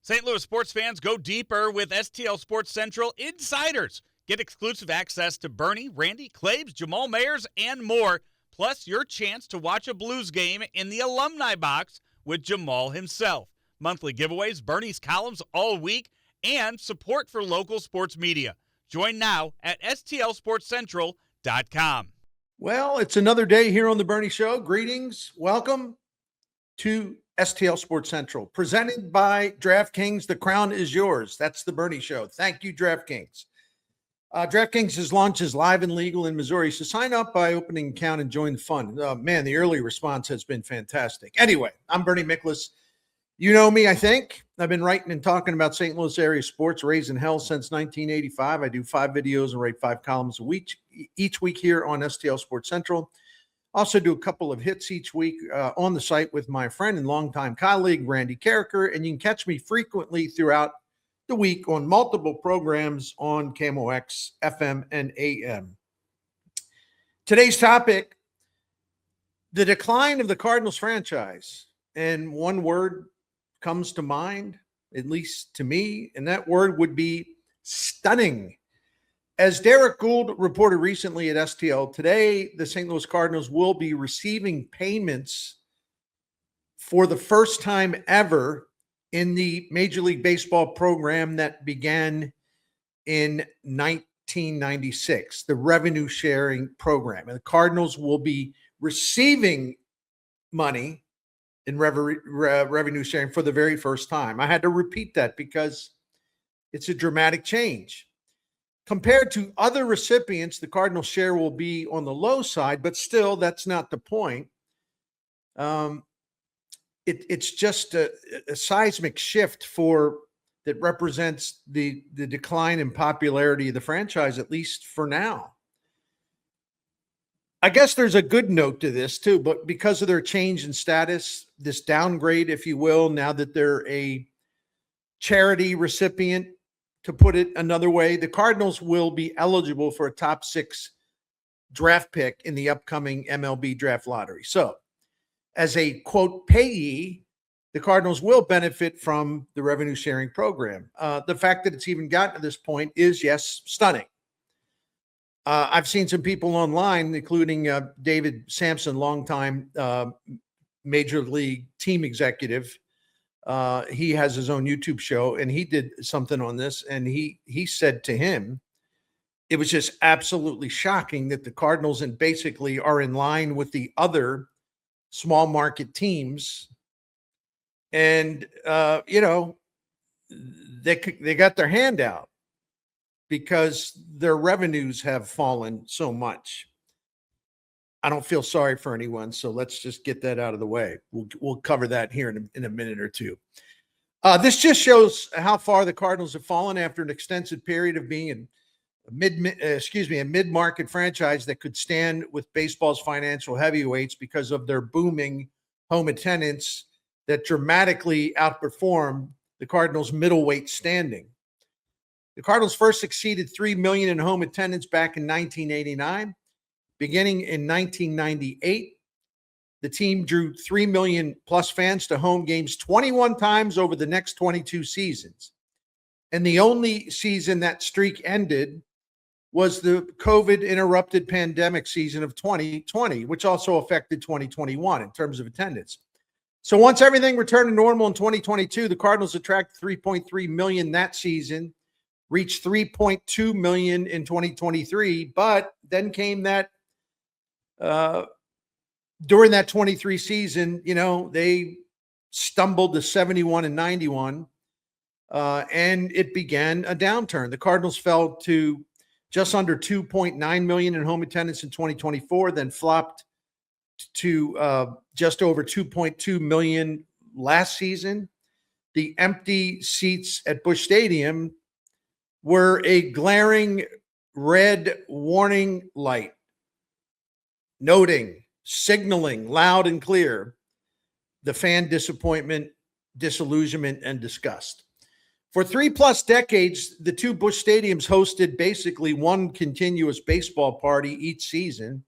St. Louis sports fans, go deeper with STL Sports Central Insiders. Get exclusive access to Bernie, Randy, Claves, Jamal Mayers, and more, plus your chance to watch a Blues game in the Alumni Box with Jamal himself. Monthly giveaways, Bernie's columns all week, and support for local sports media. Join now at stlsportscentral.com. Well, it's another day here on the Bernie Show. Greetings. Welcome to STL Sports Central, presented by DraftKings. The crown is yours. That's the Bernie Show. Thank you, DraftKings. DraftKings' launch is live and legal in Missouri, so sign up by opening an account and join the fun. Man, the early response has been fantastic. Anyway, I'm Bernie Miklasz. You know me, I think. I've been writing and talking about St. Louis area sports, raising hell since 1985. I do 5 videos and write 5 columns a week, each week here on STL Sports Central. Also do a couple of hits each week on the site with my friend and longtime colleague, Randy Carricker, and you can catch me frequently throughout the week on multiple programs on KMOX, FM, and AM. Today's topic, the decline of the Cardinals franchise. And one word comes to mind, at least to me, and that word would be stunning. As Derek Gould reported recently at STL, today the St. Louis Cardinals will be receiving payments for the first time ever in the Major League Baseball program that began in 1996, the revenue sharing program. And the Cardinals will be receiving money in revenue sharing for the very first time. I had to repeat that because it's a dramatic change. Compared to other recipients, the Cardinal share will be on the low side, but still, that's not the point. It's just a seismic shift that represents the decline in popularity of the franchise, at least for now. I guess there's a good note to this too, but because of their change in status, this downgrade, if you will, now that they're a charity recipient, to put it another way, the Cardinals will be eligible for a top 6 draft pick in the upcoming MLB draft lottery. So, as a quote payee, the Cardinals will benefit from the revenue sharing program. The fact that it's even gotten to this point is, yes, stunning. I've seen some people online, including David Sampson, longtime Major League team executive. He has his own YouTube show, and he did something on this, and he said to him, it was just absolutely shocking that the Cardinals and basically are in line with the other small market teams. And, they got their hand out because their revenues have fallen so much. I don't feel sorry for anyone, so let's just get that out of the way. We'll cover that here in a minute or two. This just shows how far the Cardinals have fallen after an extensive period of being a mid-market franchise that could stand with baseball's financial heavyweights because of their booming home attendance that dramatically outperformed the Cardinals' middleweight standing. The Cardinals first exceeded 3 million in home attendance back in 1989. Beginning in 1998, the team drew 3 million plus fans to home games 21 times over the next 22 seasons. And the only season that streak ended was the COVID-interrupted pandemic season of 2020, which also affected 2021 in terms of attendance. So once everything returned to normal in 2022, the Cardinals attracted 3.3 million that season, reached 3.2 million in 2023, but then came that during that 23 season, they stumbled to 71 and 91, and it began a downturn. The Cardinals fell to just under 2.9 million in home attendance in 2024, then flopped to just over 2.2 million last season. The empty seats at Busch Stadium were a glaring red warning light, signaling loud and clear the fan disappointment, disillusionment, and disgust. For 3+ decades, the 2 Busch stadiums hosted basically one continuous baseball party each season,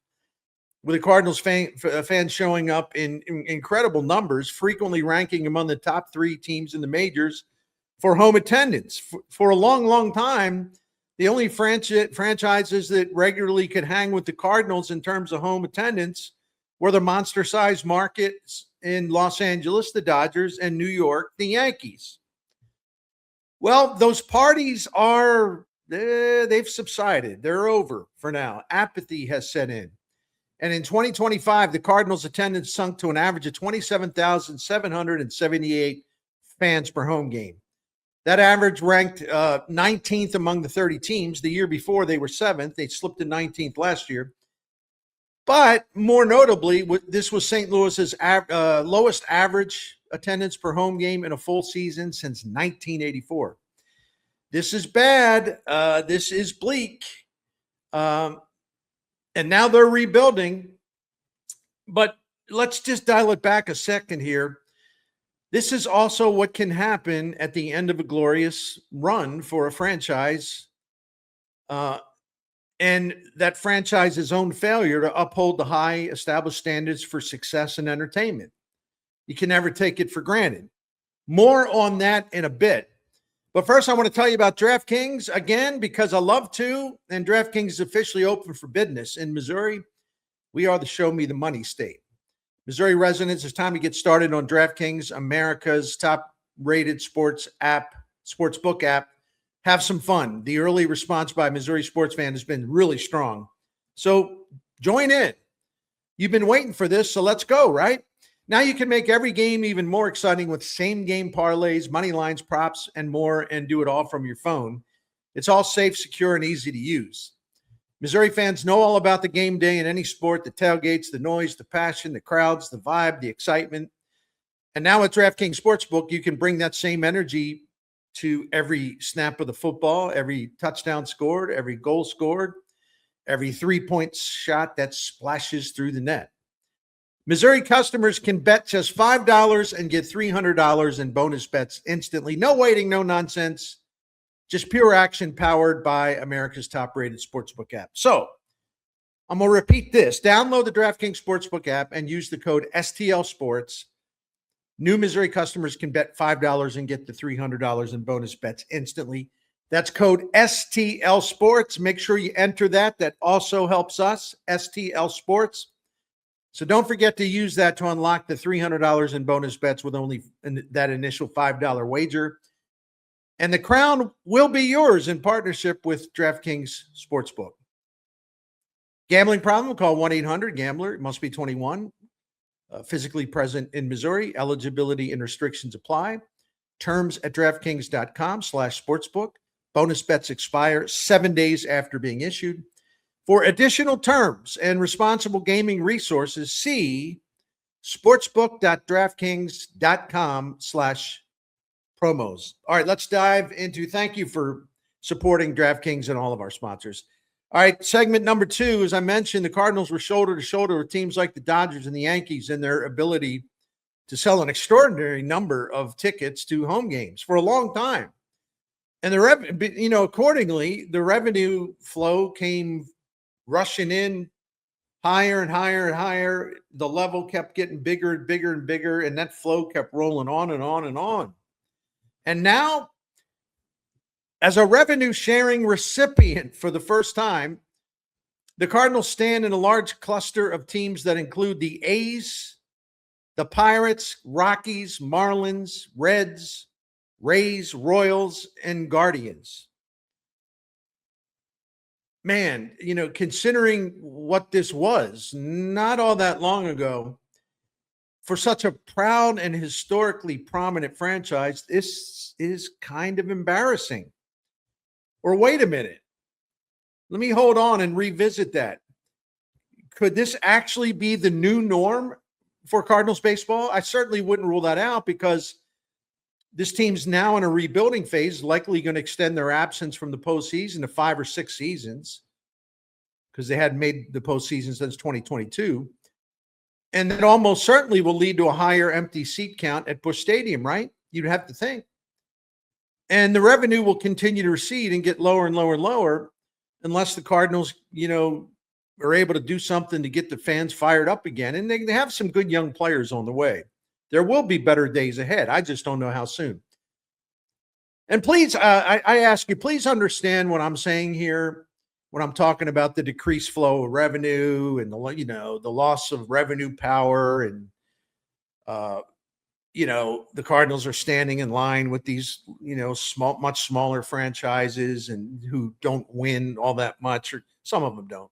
with the Cardinals fans showing up in incredible numbers, frequently ranking among the top 3 teams in the majors for home attendance. For a long, long time, the only franchises that regularly could hang with the Cardinals in terms of home attendance were the monster-sized markets in Los Angeles, the Dodgers, and New York, the Yankees. Well, those parties they've subsided. They're over for now. Apathy has set in. And in 2025, the Cardinals' attendance sunk to an average of 27,778 fans per home game. That average ranked 19th among the 30 teams. The year before, they were 7th. They slipped to 19th last year. But more notably, this was St. Louis's lowest average attendance per home game in a full season since 1984. This is bad. This is bleak. And now they're rebuilding. But let's just dial it back a second here. This is also what can happen at the end of a glorious run for a franchise. And that franchise's own failure to uphold the high established standards for success and entertainment. You can never take it for granted. More on that in a bit. But first, I want to tell you about DraftKings again, because I love to. And DraftKings is officially open for business in Missouri. We are the show me the money state. Missouri residents, it's time to get started on DraftKings, America's top-rated sportsbook app. Have some fun. The early response by Missouri sports fans has been really strong. So join in. You've been waiting for this, so let's go, right? Now you can make every game even more exciting with same-game parlays, money lines, props, and more, and do it all from your phone. It's all safe, secure, and easy to use. Missouri fans know all about the game day in any sport, the tailgates, the noise, the passion, the crowds, the vibe, the excitement. And now with DraftKings Sportsbook, you can bring that same energy to every snap of the football, every touchdown scored, every goal scored, every three-point shot that splashes through the net. Missouri customers can bet just $5 and get $300 in bonus bets instantly. No waiting, no nonsense. Just pure action powered by America's top-rated sportsbook app. So I'm going to repeat this. Download the DraftKings Sportsbook app and use the code STL Sports. New Missouri customers can bet $5 and get the $300 in bonus bets instantly. That's code STL Sports. Make sure you enter that. That also helps us, STL Sports. So don't forget to use that to unlock the $300 in bonus bets with only that initial $5 wager. And the crown will be yours in partnership with DraftKings Sportsbook. Gambling problem? Call 1-800-GAMBLER. It must be 21. Physically present in Missouri. Eligibility and restrictions apply. Terms at DraftKings.com/sportsbook. Bonus bets expire 7 days after being issued. For additional terms and responsible gaming resources, see sportsbook.draftkings.com/promos. All right, let's dive into, thank you for supporting DraftKings and all of our sponsors. All right, segment number 2, as I mentioned, the Cardinals were shoulder to shoulder with teams like the Dodgers and the Yankees in their ability to sell an extraordinary number of tickets to home games for a long time. And accordingly, the revenue flow came rushing in higher and higher and higher. The level kept getting bigger and bigger and bigger, and that flow kept rolling on and on and on. And now, as a revenue-sharing recipient for the first time, the Cardinals stand in a large cluster of teams that include the A's, the Pirates, Rockies, Marlins, Reds, Rays, Royals, and Guardians. Man, considering what this was not all that long ago, for such a proud and historically prominent franchise, this is kind of embarrassing. Or wait a minute. Let me hold on and revisit that. Could this actually be the new norm for Cardinals baseball? I certainly wouldn't rule that out, because this team's now in a rebuilding phase, likely going to extend their absence from the postseason to 5 or 6 seasons, because they hadn't made the postseason since 2022. And that almost certainly will lead to a higher empty seat count at Busch Stadium, right? You'd have to think. And the revenue will continue to recede and get lower and lower and lower unless the Cardinals, are able to do something to get the fans fired up again. And they have some good young players on the way. There will be better days ahead. I just don't know how soon. And please, I ask you, please understand what I'm saying here when I'm talking about the decreased flow of revenue and the loss of revenue power, and uh, the Cardinals are standing in line with these, much smaller franchises and who don't win all that much, or some of them don't.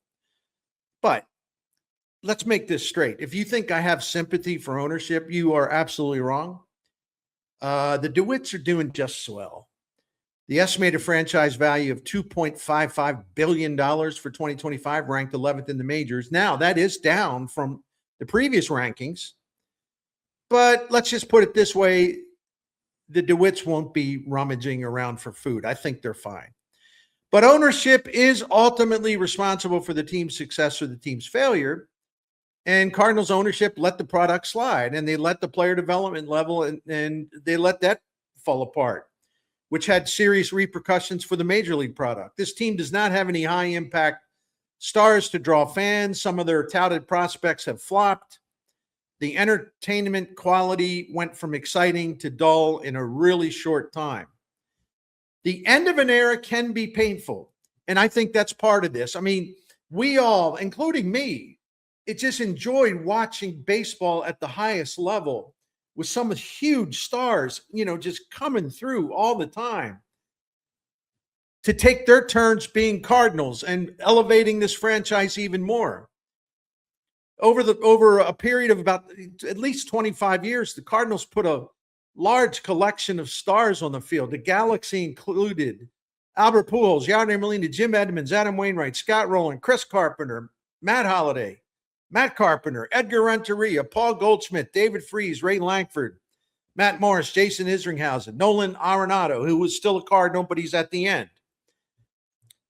But let's make this straight. If you think I have sympathy for ownership, you are absolutely wrong. The DeWitts are doing just swell. The estimated franchise value of $2.55 billion for 2025 ranked 11th in the majors. Now, that is down from the previous rankings. But let's just put it this way. The DeWitts won't be rummaging around for food. I think they're fine. But ownership is ultimately responsible for the team's success or the team's failure. And Cardinals ownership let the product slide, and they let the player development level and they let that fall apart, which had serious repercussions for the major league product. This team does not have any high impact stars to draw fans. Some of their touted prospects have flopped. The entertainment quality went from exciting to dull in a really short time. The end of an era can be painful, and I think that's part of this. I mean, we all, including me, it just enjoyed watching baseball at the highest level with some huge stars, just coming through all the time to take their turns being Cardinals and elevating this franchise even more. Over a period of about at least 25 years, the Cardinals put a large collection of stars on the field. The Galaxy included Albert Pujols, Yadier Molina, Jim Edmonds, Adam Wainwright, Scott Rowland, Chris Carpenter, Matt Holliday, Matt Carpenter, Edgar Renteria, Paul Goldschmidt, David Freese, Ray Lankford, Matt Morris, Jason Isringhausen, Nolan Arenado, who was still a Cardinal, but he's at the end.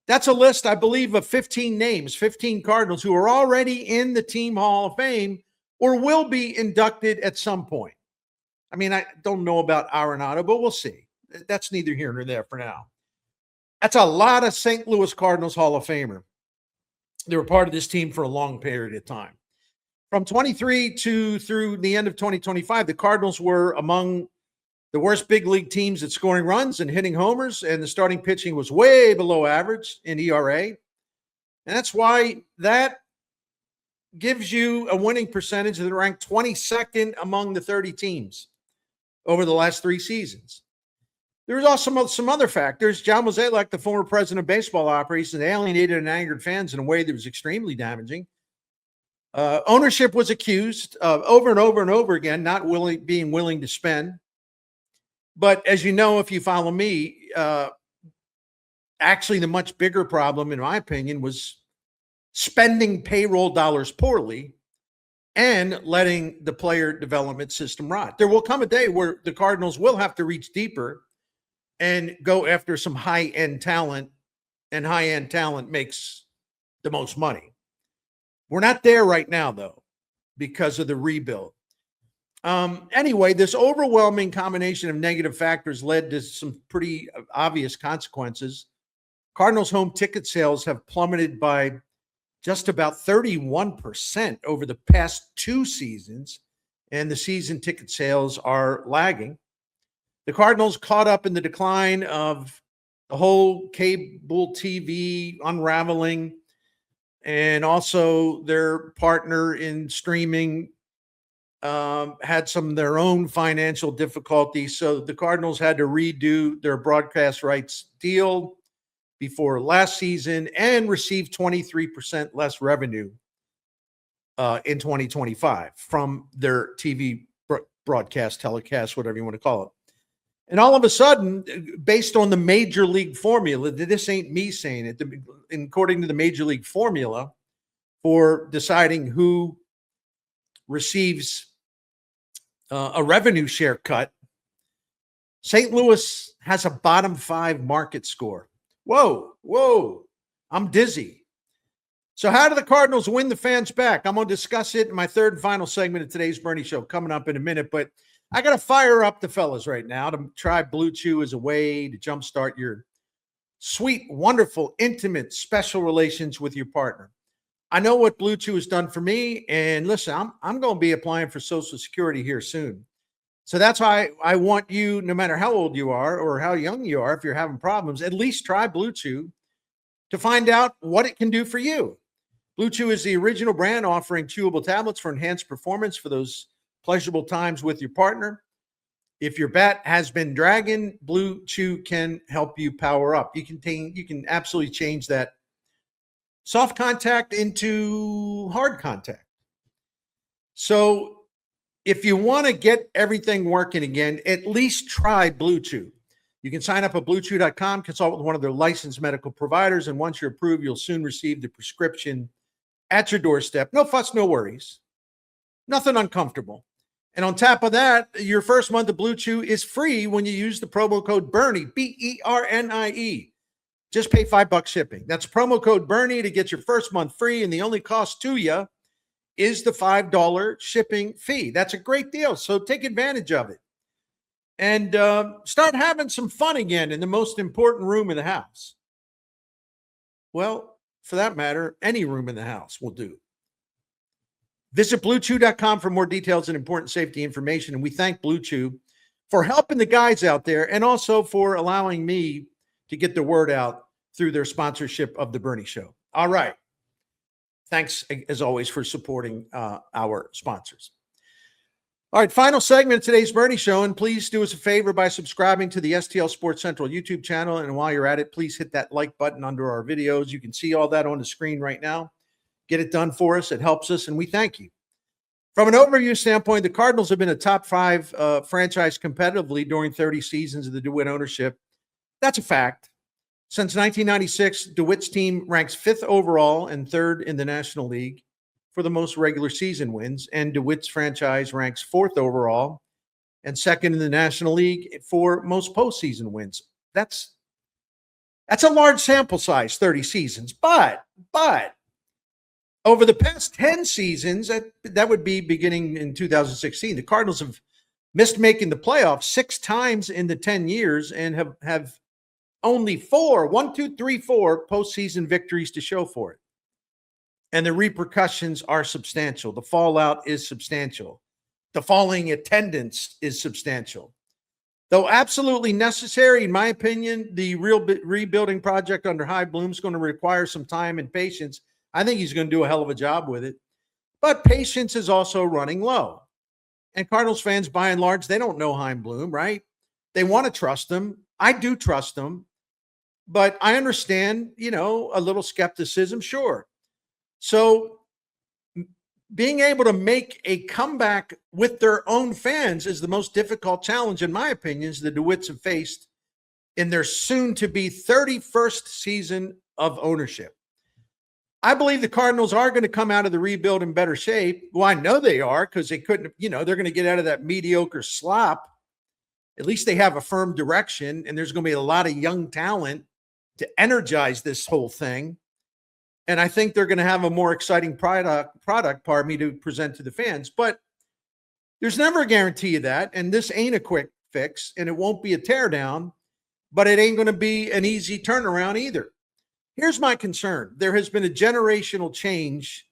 That's a list, I believe, of 15 names, 15 Cardinals who are already in the Team Hall of Fame or will be inducted at some point. I mean, I don't know about Arenado, but we'll see. That's neither here nor there for now. That's a lot of St. Louis Cardinals Hall of Famer. They were part of this team for a long period of time. From 23 through the end of 2025, the Cardinals were among the worst big league teams at scoring runs and hitting homers, and the starting pitching was way below average in ERA. And that's why that gives you a winning percentage that ranked 22nd among the 30 teams over the last 3 seasons. There's also some other factors. John Mozeliak, the former president of baseball operations, alienated and angered fans in a way that was extremely damaging. Ownership was accused of over and over and over again, not being willing to spend. But as you know, if you follow me, actually the much bigger problem, in my opinion, was spending payroll dollars poorly and letting the player development system rot. There will come a day where the Cardinals will have to reach deeper and go after some high-end talent, and high-end talent makes the most money. We're not there right now, though, because of the rebuild. Anyway, this overwhelming combination of negative factors led to some pretty obvious consequences. Cardinals home ticket sales have plummeted by just about 31% over the past 2 seasons, and the season ticket sales are lagging. The Cardinals caught up in the decline of the whole cable TV unraveling, and also their partner in streaming had some of their own financial difficulties. So the Cardinals had to redo their broadcast rights deal before last season and receive 23% less revenue in 2025 from their TV broadcast, telecast, whatever you want to call it. And all of a sudden, based on the major league formula, this ain't me saying it, according to the major league formula for deciding who receives a revenue share cut, St. Louis has a bottom 5 market score. Whoa, I'm dizzy. So how do the Cardinals win the fans back? I'm going to discuss it in my third and final segment of today's Bernie Show coming up in a minute, but I got to fire up the fellas right now to try Blue Chew as a way to jumpstart your sweet, wonderful, intimate, special relations with your partner. I know what Blue Chew has done for me, and listen, I'm going to be applying for Social Security here soon. So that's why I want you, no matter how old you are or how young you are, if you're having problems, at least try Blue Chew to find out what it can do for you. Blue Chew is the original brand offering chewable tablets for enhanced performance for those pleasurable times with your partner. If your bat has been dragging, Blue Chew can help you power up. You can absolutely change that soft contact into hard contact. So if you want to get everything working again, at least try Blue Chew. You can sign up at bluechew.com, consult with one of their licensed medical providers, and once you're approved, you'll soon receive the prescription at your doorstep. No fuss, no worries. Nothing uncomfortable. And on top of that, your first month of Blue Chew is free when you use the promo code Bernie, Bernie. Just pay $5 shipping. That's promo code Bernie to get your first month free, and the only cost to you is the $5 shipping fee. That's a great deal, so take advantage of it. And start having some fun again in the most important room in the house. Well, for that matter, any room in the house will do. Visit bluechew.com for more details and important safety information. And we thank Blue Chew for helping the guys out there and also for allowing me to get the word out through their sponsorship of The Bernie Show. All right. Thanks, as always, for supporting our sponsors. All right, final segment of today's Bernie Show, and please do us a favor by subscribing to the STL Sports Central YouTube channel, and while you're at it, please hit that like button under our videos. You can see all that on the screen right now. Get it done for us. It helps us, and we thank you. From an overview standpoint, the Cardinals have been a top 5 franchise competitively during 30 seasons of the DeWitt ownership. That's a fact. Since 1996, DeWitt's team ranks 5th overall and 3rd in the National League for the most regular season wins, and DeWitt's franchise ranks 4th overall and 2nd in the National League for most postseason wins. That's a large sample size, 30 seasons, but over the past 10 seasons, that would be beginning in 2016, the Cardinals have missed making the playoffs 6 times in the 10 years and have only 4 postseason victories to show for it. And the repercussions are substantial. The fallout is substantial. The falling attendance is substantial. Though absolutely necessary, in my opinion, the real rebuilding project under High Bloom is going to require some time and patience. I think he's going to do a hell of a job with it. But patience is also running low. And Cardinals fans, by and large, they don't know Chaim Bloom, right? They want to trust him. I do trust him. But I understand, a little skepticism, sure. So being able to make a comeback with their own fans is the most difficult challenge, in my opinion, the DeWitts have faced in their soon-to-be 31st season of ownership. I believe the Cardinals are going to come out of the rebuild in better shape. Well, I know they are because they couldn't, they're going to get out of that mediocre slop. At least they have a firm direction, and there's going to be a lot of young talent to energize this whole thing. And I think they're going to have a more exciting product, to present to the fans. But there's never a guarantee of that. And this ain't a quick fix, and it won't be a teardown, but it ain't going to be an easy turnaround either. Here's my concern. There has been a generational change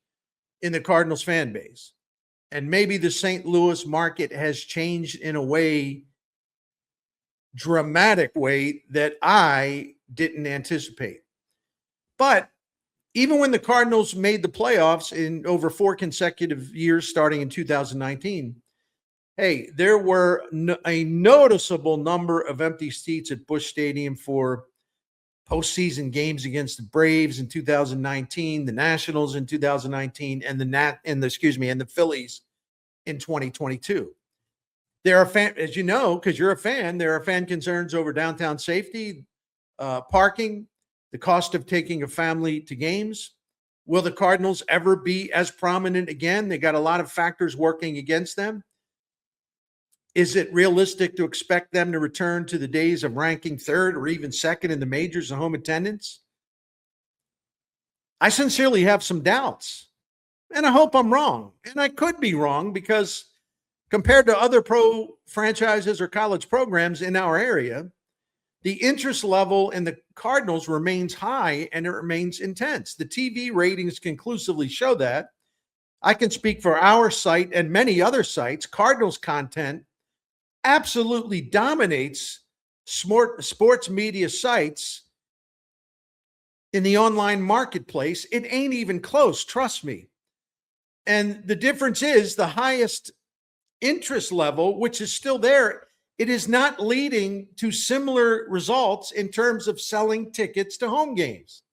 in the Cardinals fan base. And maybe the St. Louis market has changed in a dramatic way that I didn't anticipate. But even when the Cardinals made the playoffs in over 4 consecutive years, starting in 2019, hey, there were a noticeable number of empty seats at Busch Stadium for postseason games against the Braves in 2019, the Nationals in 2019, and the Phillies in 2022. There are as you know, because you're a fan, there are fan concerns over downtown safety, parking, the cost of taking a family to games. Will the Cardinals ever be as prominent again? They got a lot of factors working against them. Is it realistic to expect them to return to the days of ranking 3rd or even 2nd in the majors in home attendance? I sincerely have some doubts, and I hope I'm wrong. And I could be wrong because compared to other pro franchises or college programs in our area, the interest level in the Cardinals remains high and it remains intense. The TV ratings conclusively show that. I can speak for our site and many other sites. Cardinals content absolutely dominates sports media sites in the online marketplace. It ain't even close, trust me. And the difference is the highest interest level, which is still there, it is not leading to similar results in terms of selling tickets to home games.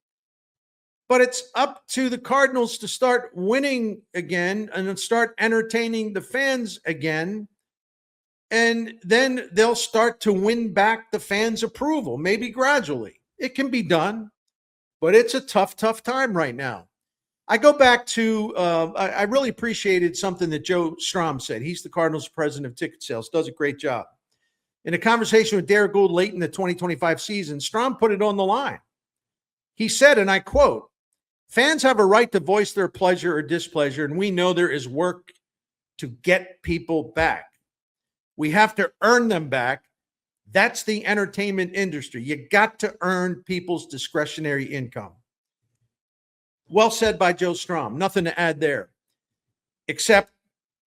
But it's up to the Cardinals to start winning again and start entertaining the fans again. And then they'll start to win back the fans' approval, maybe gradually. It can be done, but it's a tough time right now. I go back to, I really appreciated something that Joe Strom said. He's the Cardinals president of ticket sales, does a great job. In a conversation with Derek Gould late in the 2025 season, Strom put it on the line. He said, and I quote, "Fans have a right to voice their pleasure or displeasure, and we know there is work to get people back. We have to earn them back. That's the entertainment industry. You got to earn people's discretionary income." Well said by Joe Strom. Nothing to add there, except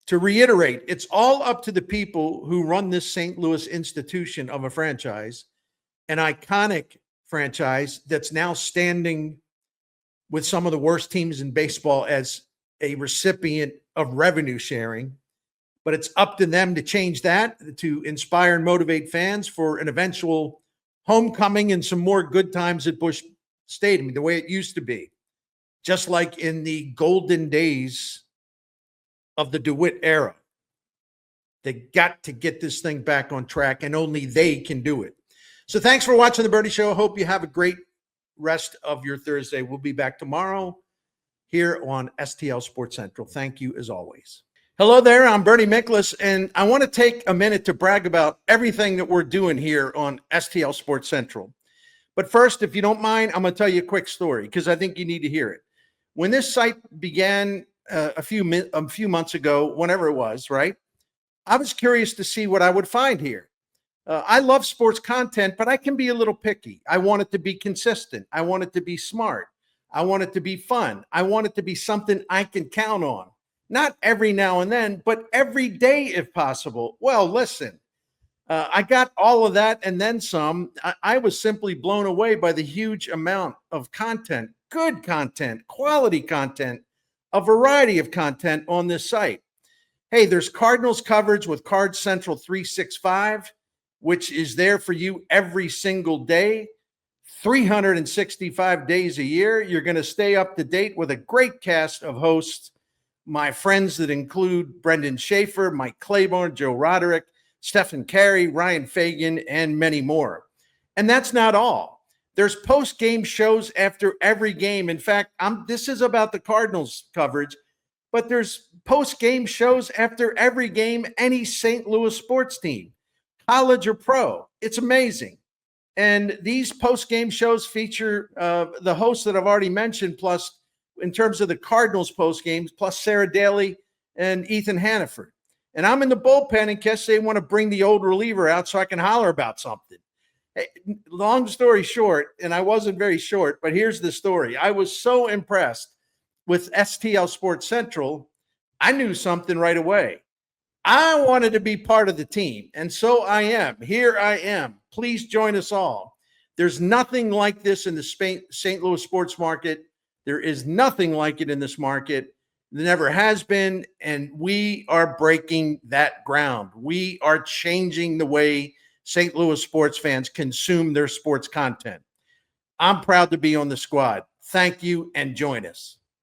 to reiterate, it's all up to the people who run this St. Louis institution of a franchise, an iconic franchise that's now standing with some of the worst teams in baseball as a recipient of revenue sharing. But it's up to them to change that, to inspire and motivate fans for an eventual homecoming and some more good times at Busch Stadium, the way it used to be. Just like in the golden days of the DeWitt era. They got to get this thing back on track, and only they can do it. So thanks for watching The Bernie Show. Hope you have a great rest of your Thursday. We'll be back tomorrow here on STL Sports Central. Thank you as always. Hello there, I'm Bernie Miklasz, and I want to take a minute to brag about everything that we're doing here on STL Sports Central. But first, if you don't mind, I'm going to tell you a quick story because I think you need to hear it. When this site began a few months ago, whenever it was, right, I was curious to see what I would find here. I love sports content, but I can be a little picky. I want it to be consistent. I want it to be smart. I want it to be fun. I want it to be something I can count on. Not every now and then, but every day if possible. Well, listen, I got all of that and then some. I was simply blown away by the huge amount of content, good content, quality content, a variety of content on this site. Hey, there's Cardinals coverage with Card Central 365, which is there for you every single day, 365 days a year. You're going to stay up to date with a great cast of hosts, my friends that include Brendan Schaefer, Mike Claiborne, Joe Roderick, Stephen Carey, Ryan Fagan, and many more. And that's not all. There's post-game shows after every game. In fact, this is about the Cardinals coverage, but there's post-game shows after every game, any St. Louis sports team, college or pro. It's amazing. And these post-game shows feature the hosts that I've already mentioned, plus in terms of the Cardinals post-games, plus Sarah Daly and Ethan Hannaford. And I'm in the bullpen in case they want to bring the old reliever out so I can holler about something. Hey, long story short, and I wasn't very short, but here's the story. I was so impressed with STL Sports Central, I knew something right away. I wanted to be part of the team, and so I am. Here I am. Please join us all. There's nothing like this in the St. Louis sports market. There is nothing like it in this market. There never has been, and we are breaking that ground. We are changing the way St. Louis sports fans consume their sports content. I'm proud to be on the squad. Thank you, and join us.